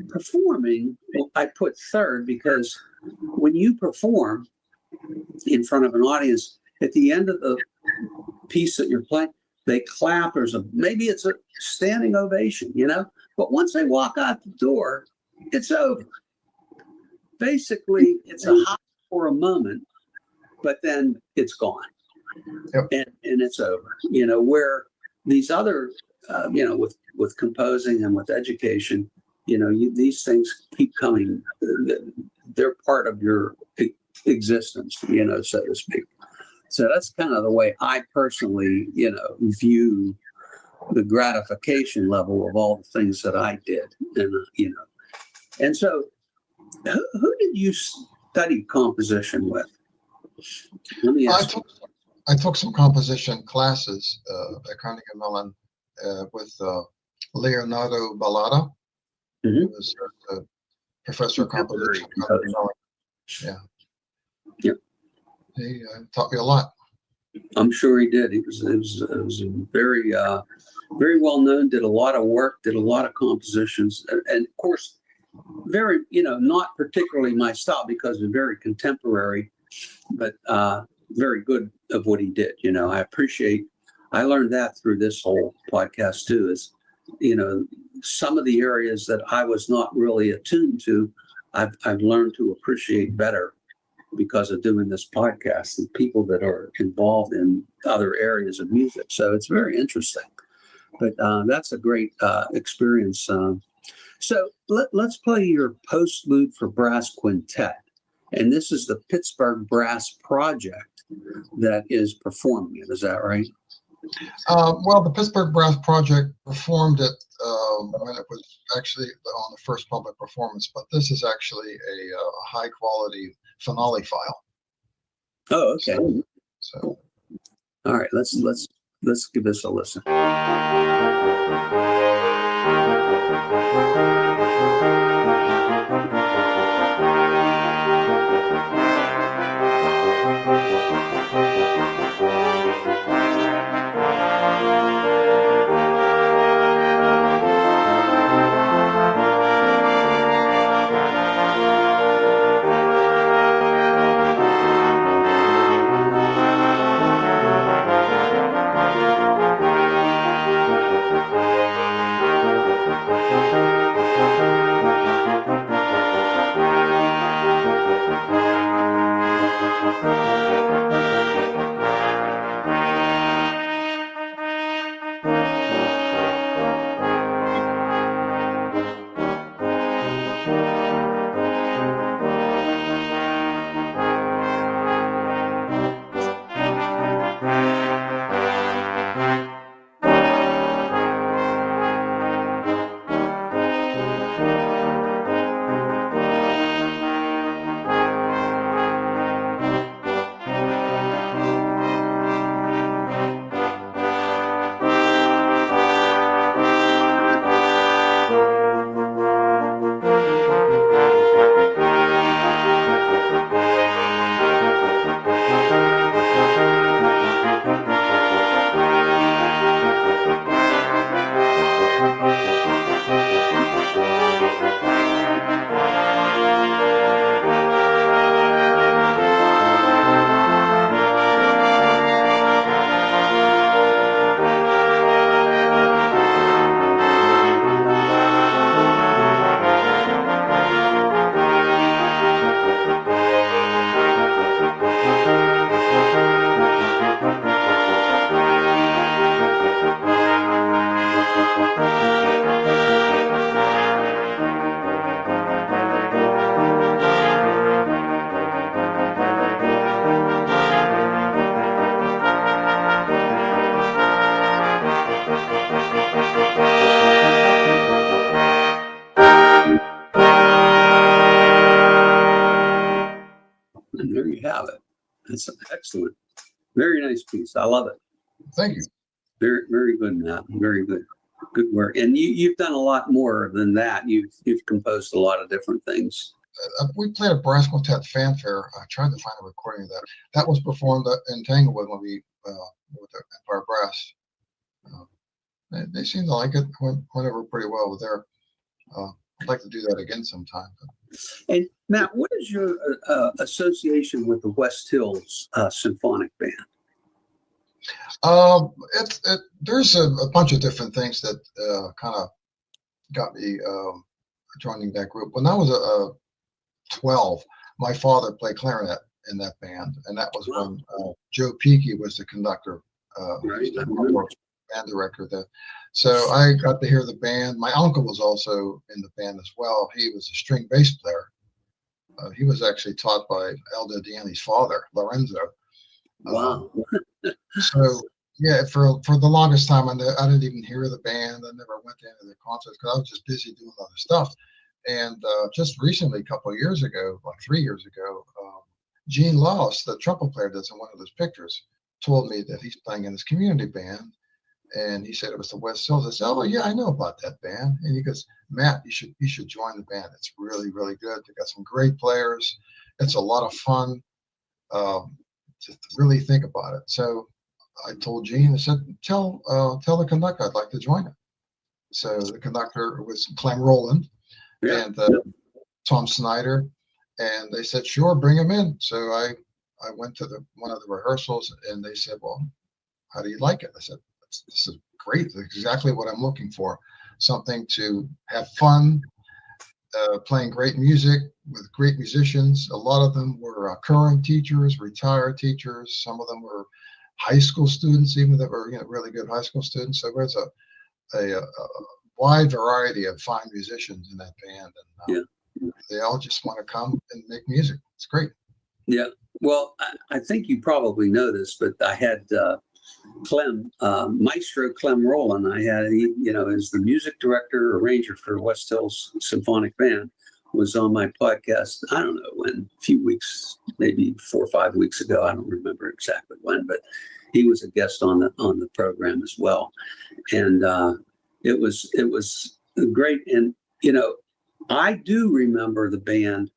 Performing, I put third because when you perform in front of an audience, at the end of the piece that you're playing, they clap. Maybe it's a standing ovation, but once they walk out the door, it's over. Basically, it's a high for a moment, but then it's gone. Yep. And it's over. Where these other, with composing and with education, these things keep coming. They're part of your existence, so to speak. So that's kind of the way I personally, view the gratification level of all the things that I did. And, and so who did you study composition with? Let me ask you. I took some composition classes at Carnegie Mellon with Leonardo Ballata, who was the professor of composition. Yeah. Yep. He taught me a lot. I'm sure he did. He was very, very well known. Did a lot of work. Did a lot of compositions, and of course, very, not particularly my style because it's very contemporary. but very good of what he did. I learned that through this whole podcast too, is, some of the areas that I was not really attuned to, I've learned to appreciate better because of doing this podcast and people that are involved in other areas of music. So it's very interesting. But that's a great experience. So let's play your postlude for brass quintet. And this is the Pittsburgh Brass Project that is performing it. Is that right? Well, the Pittsburgh Brass Project performed it when it was actually on the first public performance, but this is actually a high quality finale file. Oh, okay. So all right, let's give this a listen. And there you have it. It's excellent. Very nice piece. I love it. thank you. Very, very good, Matt. Very good. Good work. And you've done a lot more than that. You've composed a lot of different things. We played a brass quintet fanfare. I tried to find a recording of that. That was performed in Tanglewood when we with the Empire Brass. They seemed to like it. Went over pretty well with there. I'd like to do that again sometime. And Matt, what is your association with the West Hills Symphonic Band? There's a bunch of different things that kind of got me joining that group. When I was 12, my father played clarinet in that band, and that was when Joe Peakey was the conductor, Right. band director there. So I got to hear the band. My uncle was also in the band as well. He was a string bass player. He was actually taught by Aldo Diani's father, Lorenzo. Wow. So yeah, for the longest time, I didn't even hear the band. I never went to any of their concerts because I was just busy doing other stuff. And just recently, a couple of years ago, like 3 years ago, Gene Loss, the trumpet player that's in one of those pictures, told me that he's playing in this community band. And he said it was the West Hills. I said, "Oh, yeah, I know about that band." And he goes, "Matt, you should join the band. It's really, really good. They got some great players. It's a lot of fun. Just really think about it." So I told Gene, I said, tell the conductor I'd like to join him. So the conductor was Clem Rowland and Tom Snyder. And they said, "Sure, bring him in." So I I went to one of the rehearsals, and they said, "Well, how do you like it?" I said, "This is great. It's exactly what I'm looking for. Something to have fun, playing great music with great musicians." A lot of them were current teachers, retired teachers. Some of them were high school students, even that were really good high school students. So there's a wide variety of fine musicians in that band, and they all just want to come and make music. It's great. Yeah. Well, I think you probably know this, but I had Clem, Maestro Clem Rowland. I had, as the music director, arranger for West Hills Symphonic Band, was on my podcast. I don't know when, a few weeks, maybe 4 or 5 weeks ago. I don't remember exactly when, but he was a guest on the program as well, and it was great. And I do remember the band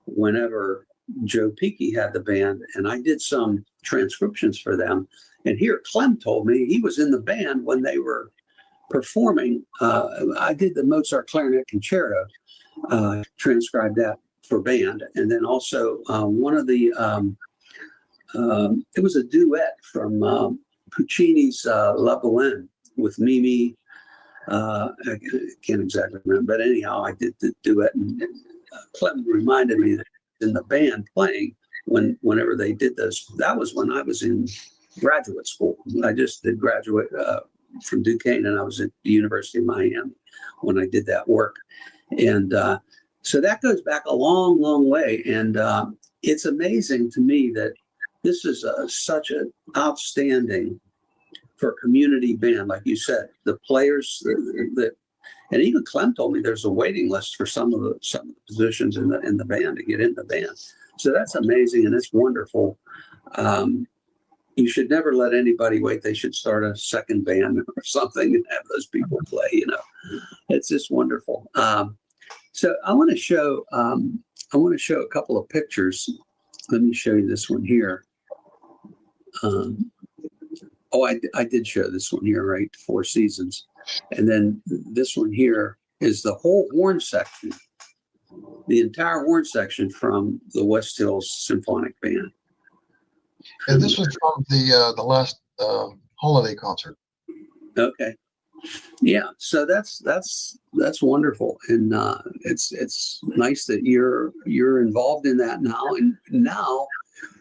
whenever Joe Peakey had the band, and I did some transcriptions for them. And here, Clem told me he was in the band when they were performing. I did the Mozart Clarinet Concerto, transcribed that for band, and then also one of the it was a duet from Puccini's La Bohème with Mimi. I can't exactly remember, but anyhow, I did the duet, and Clem reminded me that in the band playing whenever they did this. That was when I was in graduate school. I just did graduate from Duquesne, and I was at the University of Miami when I did that work. And so that goes back a long, long way. And it's amazing to me that this is such an outstanding for a community band, like you said. The players, and even Clem told me there's a waiting list for some of the positions in the band to get in the band. So that's amazing, and it's wonderful. You should never let anybody wait. They should start a second band or something and have those people play. It's just wonderful. So I want to show a couple of pictures. Let me show you this one here. I did show this one here, right? Four Seasons. And then this one here is the whole horn section, the entire horn section from the West Hills Symphonic Band. And this was from the last holiday concert. Okay. Yeah. So that's wonderful. And it's nice that you're involved in that now. And now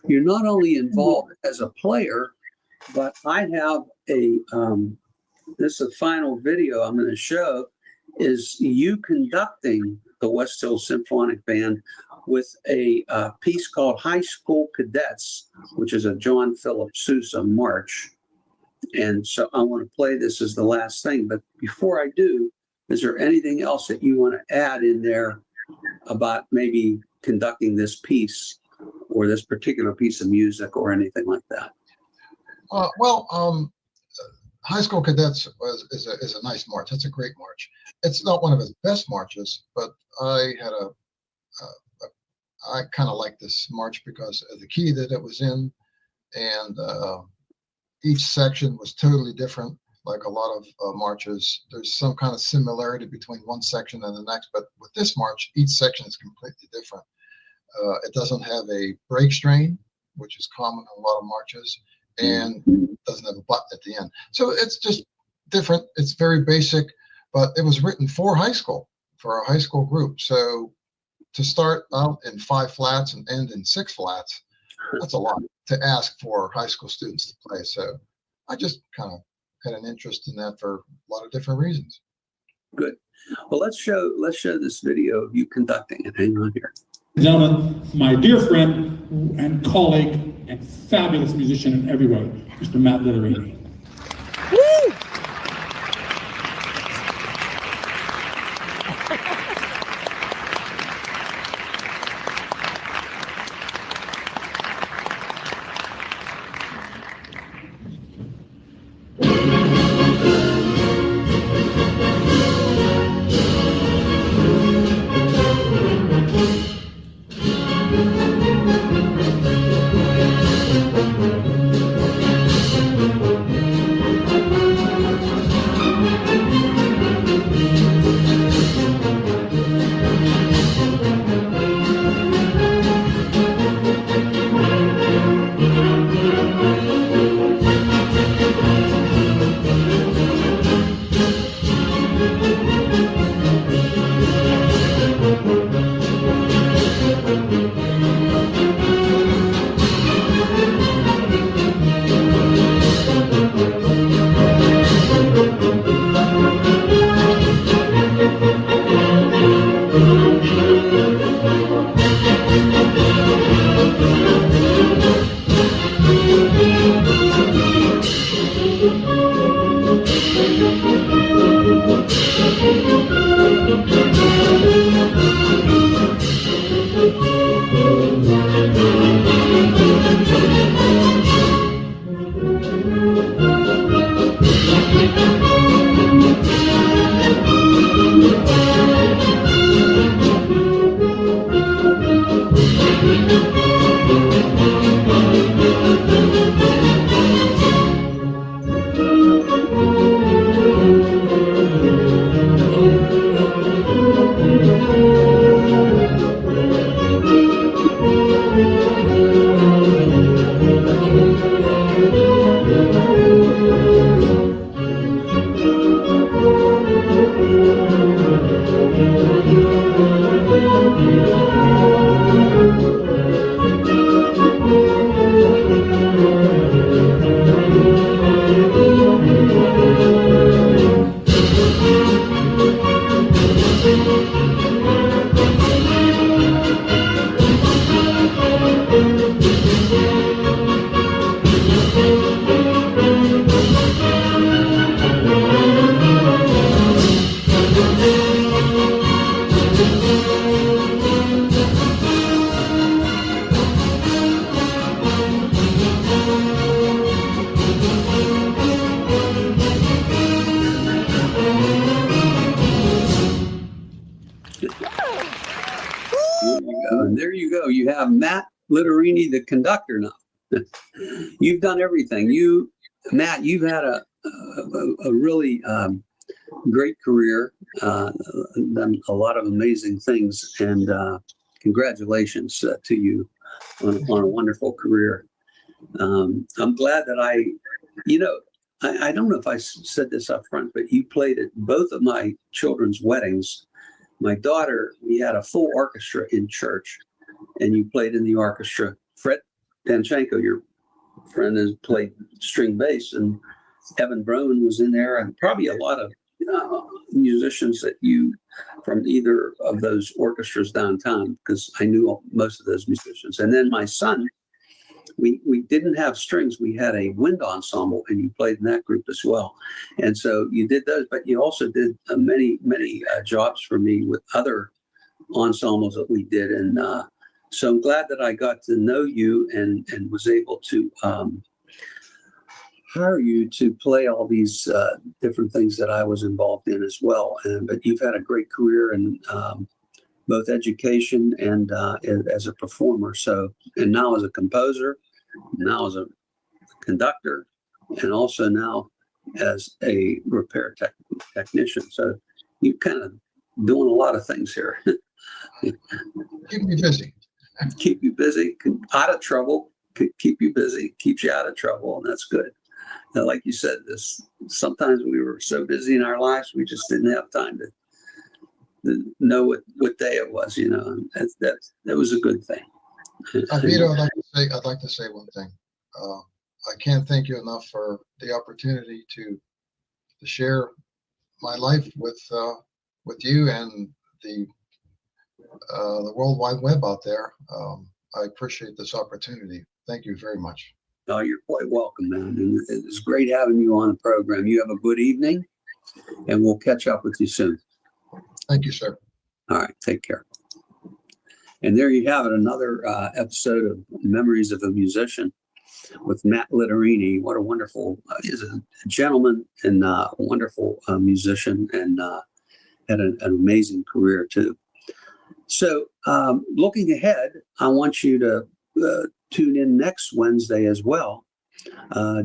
you're not only involved as a player, but I have this is a final video I'm going to show, is you conducting the West Hills Symphonic Band with a piece called High School Cadets, which is a John Philip Sousa march. And so I want to play this as the last thing. But before I do, is there anything else that you want to add in there about maybe conducting this piece or this particular piece of music or anything like that? High School Cadets is a nice march. It's a great march. It's not one of his best marches, but I kind of like this march because of the key that it was in, and each section was totally different. Like a lot of marches, there's some kind of similarity between one section and the next, but with this march, each section is completely different. It doesn't have a break strain, which is common in a lot of marches, and doesn't have a button at the end. So it's just different. It's very basic, but it was written for high school, for a high school group. So to start out in 5 flats and end in 6 flats, that's a lot to ask for high school students to play. So I just kind of had an interest in that for a lot of different reasons. Good. Well, let's show this video of you conducting it. Hang on here. Gentlemen, my dear friend and colleague and fabulous musician in every way, Mr. Matt Litterini. Woo! have Matt Litterini, the conductor now. You've done everything. Matt, you've had a really great career, done a lot of amazing things, and congratulations to you on a wonderful career. I'm glad that I don't know if I said this up front, but you played at both of my children's weddings. My daughter, we had a full orchestra in church, and you played in the orchestra. Fred Danchenko, your friend, has played string bass, and Evan Broman was in there, and probably a lot of musicians that you from either of those orchestras downtown, because I knew most of those musicians. And then my son, we didn't have strings, we had a wind ensemble, and you played in that group as well. And so you did those, but you also did many jobs for me with other ensembles that we did. And so I'm glad that I got to know you and was able to hire you to play all these different things that I was involved in as well. But you've had a great career in both education and as a performer. So, and now as a composer, now as a conductor, and also now as a repair technician. So you kind of doing a lot of things here. Keep me busy. Keep you busy, out of trouble, keep you busy, keeps you out of trouble, and that's good. Now, like you said, sometimes we were so busy in our lives, we just didn't have time to know what day it was, that was a good thing. Vito, I'd like to say one thing. I can't thank you enough for the opportunity to share my life with you and the World Wide Web out there. I appreciate this opportunity. Thank you very much. No, you're quite welcome, man. And it's great having you on the program. You have a good evening, and we'll catch up with you soon. Thank you, sir. All right, take care. And there you have it, another episode of Memories of a Musician with Matt Litterini. What a wonderful, he's a gentleman and a wonderful musician, and had an amazing career too. So looking ahead, I want you to tune in next Wednesday as well,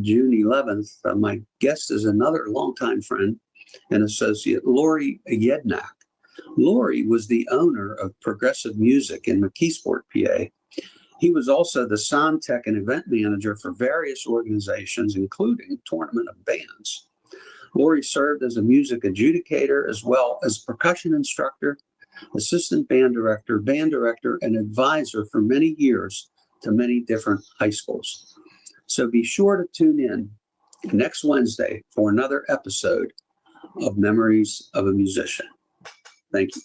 June 11th. My guest is another longtime friend and associate, Lori Yednak. Lori was the owner of Progressive Music in McKeesport, PA. He was also the sound tech and event manager for various organizations, including Tournament of Bands. Lori served as a music adjudicator as well as percussion instructor, assistant band director, and advisor for many years to many different high schools. So be sure to tune in next Wednesday for another episode of Memories of a Musician. Thank you.